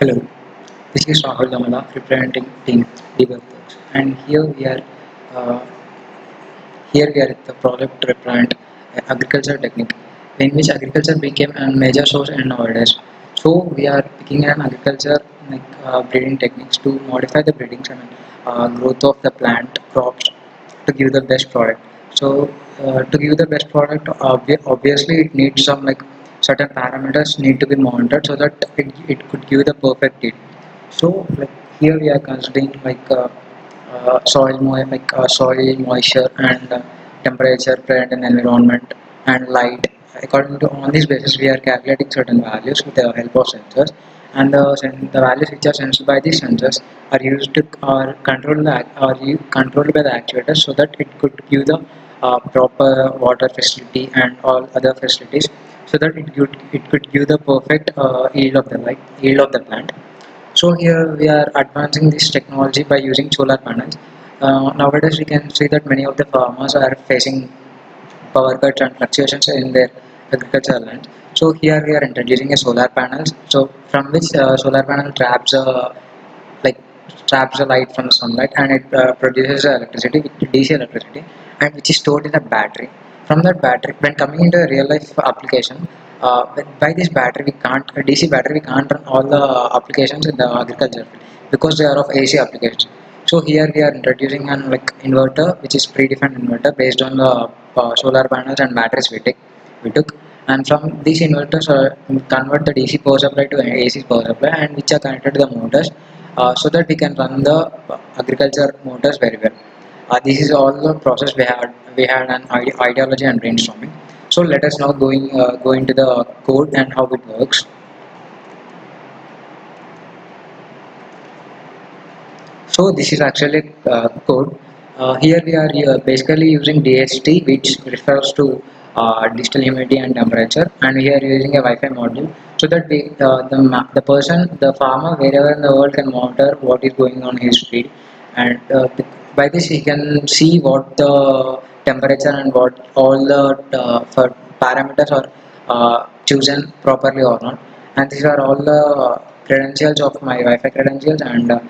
Hello, this is Rahul Damala representing Team Developers, and uh, here we are at the project represent agriculture technique, in which agriculture became a major source in nowadays. So we are picking an agriculture breeding techniques to modify the breedings and growth of the plant crops to give the best product. So to give the best product, obviously it needs some certain parameters need to be monitored so that it could give the perfect yield. So like here we are considering soil moisture and temperature present in environment and light. According to on this basis, we are calculating certain values with the help of sensors, and the values which are sensed by these sensors are used to controlled by the actuators so that it could give the proper water facility and all other facilities so that it could give the perfect yield of the plant. So here we are advancing this technology by using solar panels. Nowadays we can see that many of the farmers are facing power cuts and fluctuations in their agricultural land. So here we are introducing a solar panels. So from which solar panel like traps the light from the sunlight and it produces electricity, DC electricity, and which is stored in a battery. From that battery, when coming into a real life application, by this battery we can't a DC battery we can't run all the applications in the agriculture field because they are of AC applications. So here we are introducing an inverter, which is predefined inverter based on the solar panels and batteries we took, and from these inverters convert the DC power supply to AC power supply, and which are connected to the motors, so that we can run the agriculture motors very well. This is all the process we had an ideology and brainstorming. So let us now go into the code and how it works. So this is actually code. Here we are basically using DHT, which refers to digital humidity and temperature, and we are using a Wi-Fi module so that the person, the farmer, wherever in the world can monitor what is going on his field, and by this he can see what the temperature and what all the for parameters are chosen properly or not. And these are all the credentials of my Wi-Fi credentials and uh,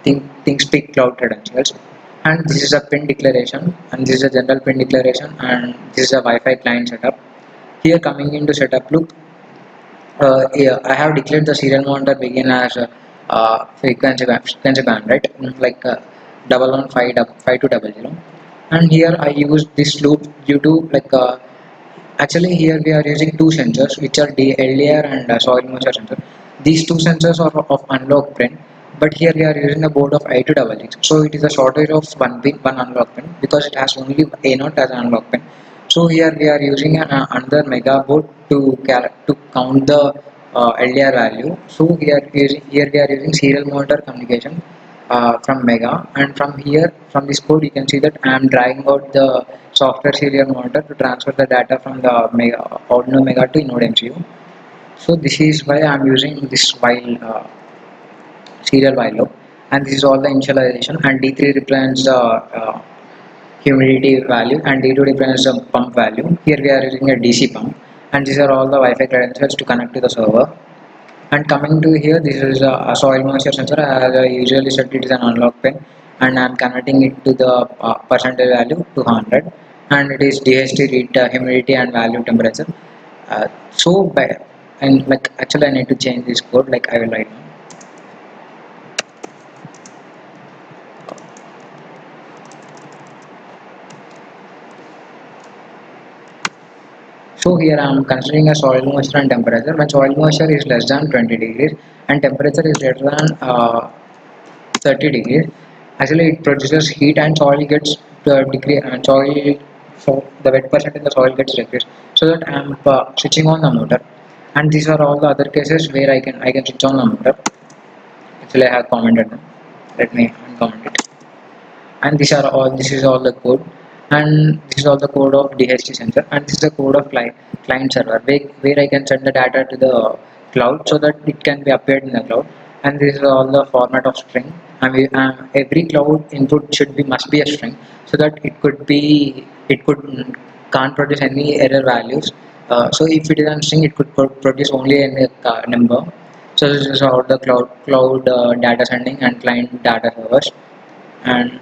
ThinkSpeak Cloud credentials. And this is a pin declaration, and this is a general pin declaration, and this is a Wi-Fi client setup. Here coming into setup loop, yeah, I have declared the serial monitor begin as frequency band, right? Double one five to double zero, and here I use this loop due to actually, here we are using two sensors, which are LDR and soil moisture sensor. These two sensors are of unlock pin, but here we are using a board of 8266. So it is a shortage of one pin, one unlock pin, because it has only A not as an unlock pin. So here we are using another mega board to count the LDR value. So here we are using serial monitor communication from Mega, and from this code you can see that I am dragging out the software serial monitor to transfer the data from the Arduino Mega to Node MCU. So this is why I am using this serial while loop, and this is all the initialization, and D3 represents the humidity value and D2 represents the pump value. Here we are using a DC pump, and these are all the Wi-Fi credentials to connect to the server. And coming to here, this is a soil moisture sensor. As I usually said, it is an unlock pin, and I am converting it to the percentage value to 100, and it is DHT read humidity and value temperature. So by and actually I need to change this code. Like I will write now. So here I am considering a soil moisture and temperature. When soil moisture is less than 20 degrees and temperature is greater than 30 degrees, actually it produces heat and soil gets decrease and soil, so the wet percent in the soil gets decreased. So that I am switching on the motor, and these are all the other cases where I can switch on the motor. Actually I have commented them. Let me uncomment it. And this is all the code, and this is all the code of DHT sensor, and this is the code of client server where I can send the data to the cloud so that it can be appeared in the cloud. And this is all the format of string, and every cloud input should be must be a string so that it could can't produce any error values. So if it is a string, it could produce only a number. So this is how the cloud data sending and client data servers, and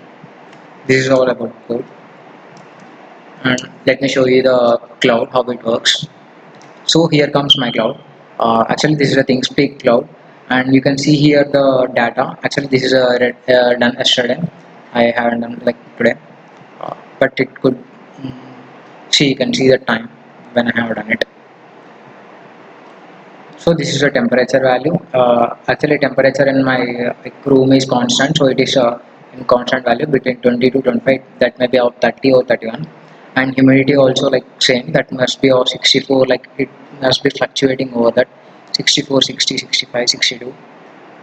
this is all about cloud. And let me show you the cloud how it works. So here comes my cloud. Actually this is a ThingSpeak cloud, and you can see here the data. Actually this is done yesterday. I haven't done like today, but it could mm, see, you can see the time when I have done it. So this is a temperature value. Actually temperature in my like room is constant, so it is in constant value between 20 to 25. That may be of 30 or 31. And humidity also like same, that must be of 64. Like it must be fluctuating over that 64, 60, 65, 62.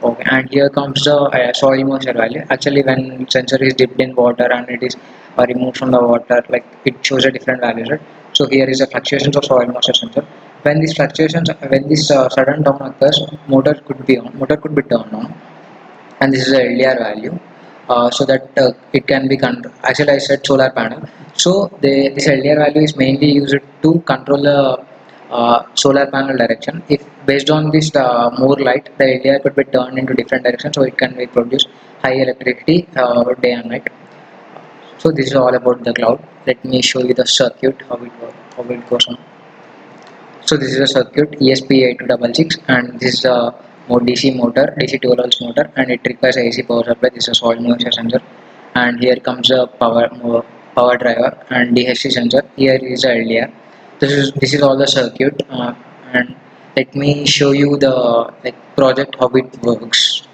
Okay, and here comes the soil moisture value. Actually, when sensor is dipped in water and it is removed from the water, like it shows a different value, right? So here is the fluctuations of soil moisture sensor. When these fluctuations, when this sudden down occurs, motor could be turned on, and this is a LDR value, so that it can be actually I said solar panel. So this LDR value is mainly used to control the solar panel direction. If based on this more light, the LDR could be turned into different directions, so it can be produce high electricity day and night. So this is all about the cloud. Let me show you the circuit, how it works, how it goes on. So this is a circuit ESP8266, and this is a DC motor, DC 12 volts motor, and it requires AC power supply. This is a soil moisture sensor, and here comes a power driver and DHC sensor. Here is a LDR. This is all the circuit, and let me show you the like project how it works.